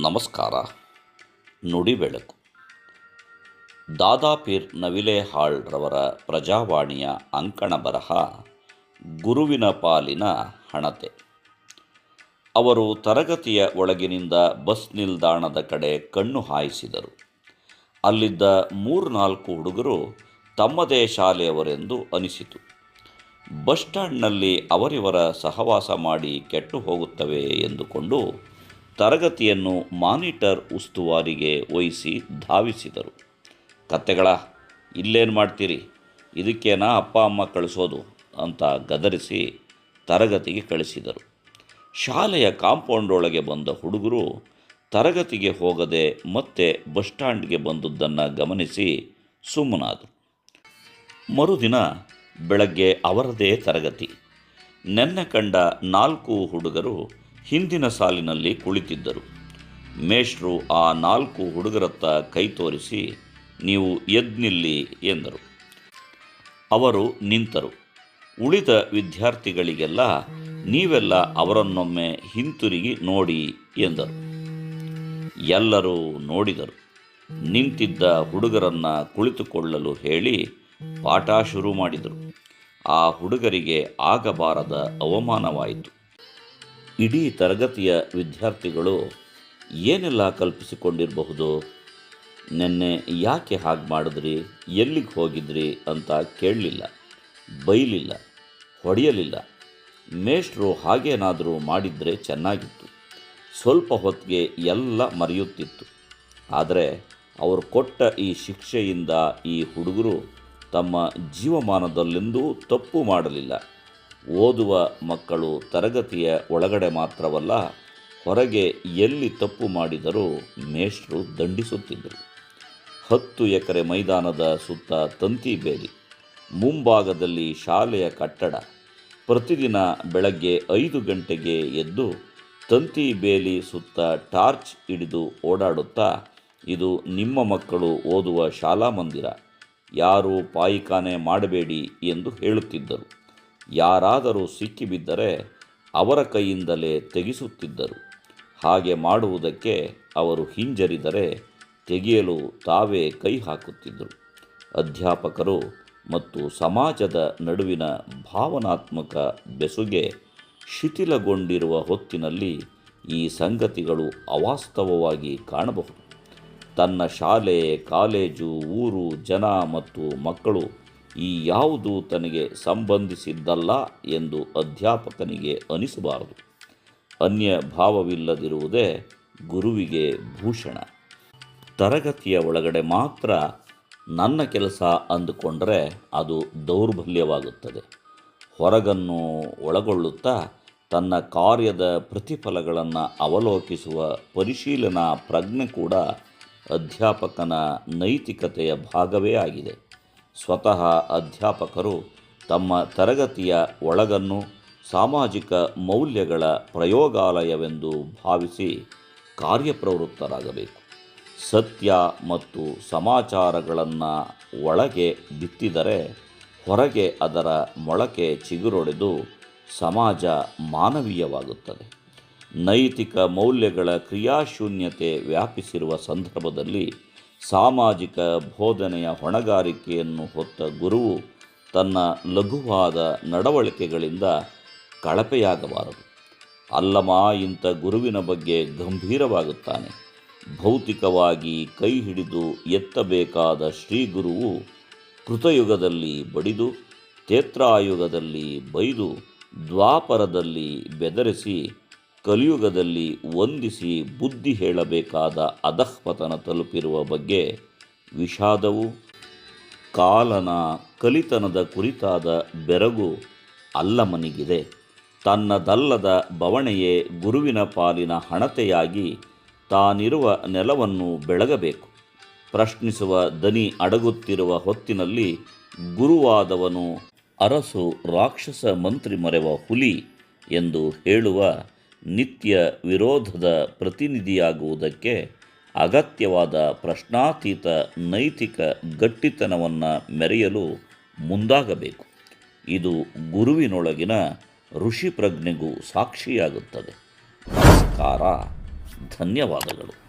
ನಮಸ್ಕಾರ. ನುಡಿಬೆಳಕು. ದಾದಾಪೀರ್ ನವಿಲೇಹಾಳ್ ರವರ ಪ್ರಜಾವಾಣಿಯ ಅಂಕಣ ಬರಹ ಗುರುವಿನ ಪಾಲಿನ ಹಣತೆ. ಅವರು ತರಗತಿಯ ಒಳಗಿನಿಂದ ಬಸ್ ನಿಲ್ದಾಣದ ಕಡೆ ಕಣ್ಣು ಹಾಯಿಸಿದರು. ಅಲ್ಲಿದ್ದ 3-4 ಹುಡುಗರು ತಮ್ಮದೇ ಶಾಲೆಯವರೆಂದು ಅನಿಸಿತು. ಬಸ್ ಸ್ಟ್ಯಾಂಡ್ನಲ್ಲಿ ಅವರಿವರ ಸಹವಾಸ ಮಾಡಿ ಕೆಟ್ಟು ಹೋಗುತ್ತವೆ ಎಂದುಕೊಂಡು ತರಗತಿಯನ್ನು ಮಾನಿಟರ್ ಉಸ್ತುವಾರಿಗೆ ವಹಿಸಿ ಧಾವಿಸಿದರು. ಕತ್ತೆಗಳ, ಇಲ್ಲೇನು ಮಾಡ್ತೀರಿ? ಇದಕ್ಕೇನಾ ಅಪ್ಪ ಅಮ್ಮ ಕಳಿಸೋದು ಅಂತ ಗದರಿಸಿ ತರಗತಿಗೆ ಕಳಿಸಿದರು. ಶಾಲೆಯ ಕಾಂಪೌಂಡ್ ಒಳಗೆ ಬಂದ ಹುಡುಗರು ತರಗತಿಗೆ ಹೋಗದೆ ಮತ್ತೆ ಬಸ್ ಸ್ಟ್ಯಾಂಡ್ಗೆ ಬಂದುದನ್ನು ಗಮನಿಸಿ ಸುಮ್ಮನಾದರು. ಮರುದಿನ ಬೆಳಗ್ಗೆ ಅವರದೇ ತರಗತಿ. ನೆನ್ನೆ ಕಂಡ 4 ಹುಡುಗರು ಹಿಂದಿನ ಸಾಲಿನಲ್ಲಿ ಕುಳಿತಿದ್ದರು. ಮೇಷ್ಟ್ರು ಆ 4 ಹುಡುಗರತ್ತ ಕೈ ತೋರಿಸಿ, ನೀವು ಎದ್ನಿಲ್ಲಿ ಎಂದರು. ಅವರು ನಿಂತರು. ಉಳಿದ ವಿದ್ಯಾರ್ಥಿಗಳಿಗೆಲ್ಲ ನೀವೆಲ್ಲ ಅವರನ್ನೊಮ್ಮೆ ಹಿಂತಿರುಗಿ ನೋಡಿ ಎಂದರು. ಎಲ್ಲರೂ ನೋಡಿದರು. ನಿಂತಿದ್ದ ಹುಡುಗರನ್ನು ಕುಳಿತುಕೊಳ್ಳಲು ಹೇಳಿ ಪಾಠ ಶುರು ಮಾಡಿದರು. ಆ ಹುಡುಗರಿಗೆ ಆಗಬಾರದ ಅವಮಾನವಾಯಿತು. ಇಡೀ ತರಗತಿಯ ವಿದ್ಯಾರ್ಥಿಗಳು ಏನೆಲ್ಲ ಕಲ್ಪಿಸಿಕೊಂಡಿರಬಹುದು? ನೆನ್ನೆ ಯಾಕೆ ಹಾಗೆ ಮಾಡಿದ್ರಿ, ಎಲ್ಲಿಗೆ ಹೋಗಿದ್ರಿ ಅಂತ ಕೇಳಲಿಲ್ಲ, ಬೈಲಿಲ್ಲ, ಹೊಡೆಯಲಿಲ್ಲ. ಮೇಷ್ಟ್ರು ಹಾಗೇನಾದರೂ ಮಾಡಿದರೆ ಚೆನ್ನಾಗಿತ್ತು. ಸ್ವಲ್ಪ ಹೊತ್ತಿಗೆ ಎಲ್ಲ ಮರೆಯುತ್ತಿತ್ತು. ಆದರೆ ಅವರು ಕೊಟ್ಟ ಈ ಶಿಕ್ಷೆಯಿಂದ ಈ ಹುಡುಗರು ತಮ್ಮ ಜೀವಮಾನದಲ್ಲೆಂದೂ ತಪ್ಪು ಮಾಡಲಿಲ್ಲ. ಓದುವ ಮಕ್ಕಳು ತರಗತಿಯ ಒಳಗಡೆ ಮಾತ್ರವಲ್ಲ, ಹೊರಗೆ ಎಲ್ಲಿ ತಪ್ಪು ಮಾಡಿದರೂ ಮೇಷ್ಟ್ರು ದಂಡಿಸುತ್ತಿದ್ದರು. 10 ಎಕರೆ ಮೈದಾನದ ಸುತ್ತ ತಂತಿ ಬೇಲಿ, ಮುಂಭಾಗದಲ್ಲಿ ಶಾಲೆಯ ಕಟ್ಟಡ. ಪ್ರತಿದಿನ ಬೆಳಗ್ಗೆ 5 ಗಂಟೆಗೆ ಎದ್ದು ತಂತಿ ಬೇಲಿ ಸುತ್ತ ಟಾರ್ಚ್ ಹಿಡಿದು ಓಡಾಡುತ್ತಾ, ಇದು ನಿಮ್ಮ ಮಕ್ಕಳು ಓದುವ ಶಾಲಾ ಮಂದಿರ, ಯಾರೂ ಪಾಯಿಖಾನೆ ಮಾಡಬೇಡಿ ಎಂದು ಹೇಳುತ್ತಿದ್ದರು. ಯಾರಾದರೂ ಸಿಕ್ಕಿಬಿದ್ದರೆ ಅವರ ಕೈಯಿಂದಲೇ ತೆಗೆಸುತ್ತಿದ್ದರು. ಹಾಗೆ ಮಾಡುವುದಕ್ಕೆ ಅವರು ಹಿಂಜರಿದರೆ ತೆಗೆಯಲು ತಾವೇ ಕೈ ಹಾಕುತ್ತಿದ್ದರು. ಅಧ್ಯಾಪಕರು ಮತ್ತು ಸಮಾಜದ ನಡುವಿನ ಭಾವನಾತ್ಮಕ ಬೆಸುಗೆ ಶಿಥಿಲಗೊಂಡಿರುವ ಹೊತ್ತಿನಲ್ಲಿ ಈ ಸಂಗತಿಗಳು ಅವಾಸ್ತವವಾಗಿ ಕಾಣಬಹುದು. ತನ್ನ ಶಾಲೆ, ಕಾಲೇಜು, ಊರು, ಜನ ಮತ್ತು ಮಕ್ಕಳು ಈ ಯಾವುದು ತನಗೆ ಸಂಬಂಧಿಸಿದ್ದಲ್ಲ ಎಂದು ಅಧ್ಯಾಪಕನಿಗೆ ಅನಿಸಬಾರದು. ಅನ್ಯ ಭಾವವಿಲ್ಲದಿರುವುದೇ ಗುರುವಿಗೆ ಭೂಷಣ. ತರಗತಿಯ ಒಳಗಡೆ ಮಾತ್ರ ನನ್ನ ಕೆಲಸ ಅಂದುಕೊಂಡರೆ ಅದು ದೌರ್ಬಲ್ಯವಾಗುತ್ತದೆ. ಹೊರಗನ್ನು ಒಳಗೊಳ್ಳುತ್ತಾ ತನ್ನ ಕಾರ್ಯದ ಪ್ರತಿಫಲಗಳನ್ನು ಅವಲೋಕಿಸುವ ಪರಿಶೀಲನಾ ಪ್ರಜ್ಞೆ ಕೂಡ ಅಧ್ಯಾಪಕನ ನೈತಿಕತೆಯ ಭಾಗವೇ ಆಗಿದೆ. ಸ್ವತಃ ಅಧ್ಯಾಪಕರು ತಮ್ಮ ತರಗತಿಯ ಒಳಗನ್ನು ಸಾಮಾಜಿಕ ಮೌಲ್ಯಗಳ ಪ್ರಯೋಗಾಲಯವೆಂದು ಭಾವಿಸಿ ಕಾರ್ಯಪ್ರವೃತ್ತರಾಗಬೇಕು. ಸತ್ಯ ಮತ್ತು ಸಮಾಚಾರಗಳನ್ನು ಒಳಗೆ ಬಿತ್ತಿದರೆ ಹೊರಗೆ ಅದರ ಮೊಳಕೆ ಚಿಗುರೊಡೆದು ಸಮಾಜ ಮಾನವೀಯವಾಗುತ್ತದೆ. ನೈತಿಕ ಮೌಲ್ಯಗಳ ಕ್ರಿಯಾಶೂನ್ಯತೆ ವ್ಯಾಪಿಸಿರುವ ಸಂದರ್ಭದಲ್ಲಿ ಸಾಮಾಜಿಕ ಬೋಧನೆಯ ಹೊಣೆಗಾರಿಕೆಯನ್ನು ಹೊತ್ತ ಗುರುವು ತನ್ನ ಲಘುವಾದ ನಡವಳಿಕೆಗಳಿಂದ ಕಳಪೆಯಾಗಬಾರದು. ಅಲ್ಲಮ ಇಂಥ ಗುರುವಿನ ಬಗ್ಗೆ ಗಂಭೀರವಾಗುತ್ತಾನೆ. ಭೌತಿಕವಾಗಿ ಕೈ ಹಿಡಿದು ಎತ್ತಬೇಕಾದ ಶ್ರೀಗುರುವು ಕೃತಯುಗದಲ್ಲಿ ಬಡಿದು, ತ್ರೇತಾಯುಗದಲ್ಲಿ ಬೈದು, ದ್ವಾಪರದಲ್ಲಿ ಬೆದರಿಸಿ, ಕಲಿಯುಗದಲ್ಲಿ ವಂದಿಸಿ ಬುದ್ಧಿ ಹೇಳಬೇಕಾದ ಅಧಃಪತನ ತಲುಪಿರುವ ಬಗ್ಗೆ ವಿಷಾದವು, ಕಾಲನ ಕಲಿತನದ ಕುರಿತಾದ ಬೆರಗು ಅಲ್ಲಮನಿಗಿದೆ. ತನ್ನದಲ್ಲದ ಬವಣೆಯೇ ಗುರುವಿನ ಪಾಲಿನ ಹಣತೆಯಾಗಿ ತಾನಿರುವ ನೆಲವನ್ನು ಬೆಳಗಬೇಕು. ಪ್ರಶ್ನಿಸುವ ದನಿ ಅಡಗುತ್ತಿರುವ ಹೊತ್ತಿನಲ್ಲಿ ಗುರುವಾದವನು ಅರಸು ರಾಕ್ಷಸ ಮಂತ್ರಿ ಮರೆವ ಹುಲಿ ಎಂದು ಹೇಳುವ ನಿತ್ಯ ವಿರೋಧದ ಪ್ರತಿನಿಧಿಯಾಗುವುದಕ್ಕೆ ಅಗತ್ಯವಾದ ಪ್ರಶ್ನಾತೀತ ನೈತಿಕ ಗಟ್ಟಿತನವನ್ನು ಮೆರೆಯಲು ಮುಂದಾಗಬೇಕು. ಇದು ಗುರುವಿನೊಳಗಿನ ಋಷಿ ಪ್ರಜ್ಞೆಗೂ ಸಾಕ್ಷಿಯಾಗುತ್ತದೆ. ನಮಸ್ಕಾರ. ಧನ್ಯವಾದಗಳು.